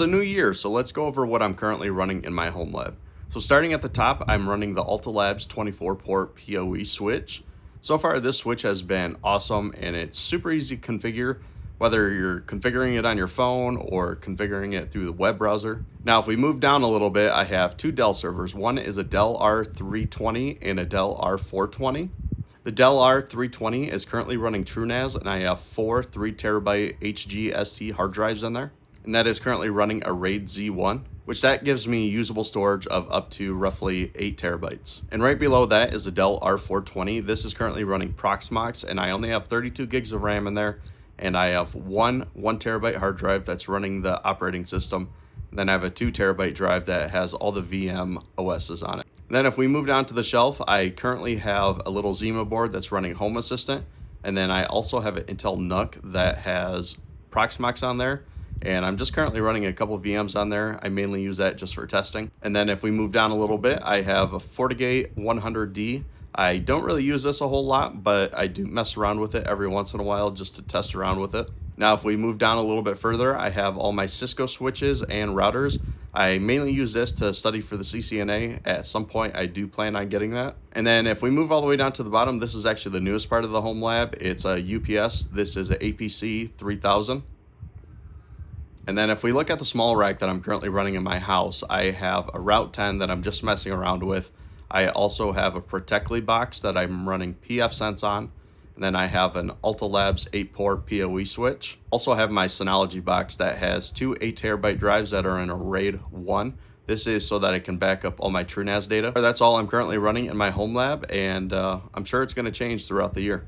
The new year, so let's go over what I'm currently running in my home lab. So starting at the top, I'm running the Labs 24 port PoE switch. So far, this switch has been awesome and it's super easy to configure, whether you're configuring it on your phone or configuring it through the web browser. Now, if we move down a little bit, I have two Dell servers. One is a Dell R320 and a Dell R420. The Dell R320 is currently running TrueNAS, and I have four 3TB HGST hard drives in there. And that is currently running a RAID Z1, which that gives me usable storage of up to roughly 8 terabytes. And right below that is the Dell R420. This is currently running Proxmox, and I only have 32 gigs of RAM in there, and I have one 1 terabyte hard drive that's running the operating system. And then I have a 2 terabyte drive that has all the VM OSs on it. And then if we move down to the shelf, I currently have a little Zima board that's running Home Assistant, and then I also have an Intel NUC that has Proxmox on there. And I'm just currently running a couple of VMs on there. I mainly use that just for testing. And then if we move down a little bit, I have a FortiGate 100D. I don't really use this a whole lot, but I do mess around with it every once in a while just to test around with it. Now, if we move down a little bit further, I have all my Cisco switches and routers. I mainly use this to study for the CCNA. At some point, I do plan on getting that. And then if we move all the way down to the bottom, this is actually the newest part of the home lab. It's a UPS. This is an APC 3000. And then if we look at the small rack that I'm currently running in my house, I have a Route 10 that I'm just messing around with. I also have a Protectly box that I'm running pfSense on. And then I have an Labs 8-port PoE switch. Also have my Synology box that has two 8 terabyte drives that are in a RAID 1. This is so that I can back up all my TrueNAS data. That's all I'm currently running in my home lab, and I'm sure it's going to change throughout the year.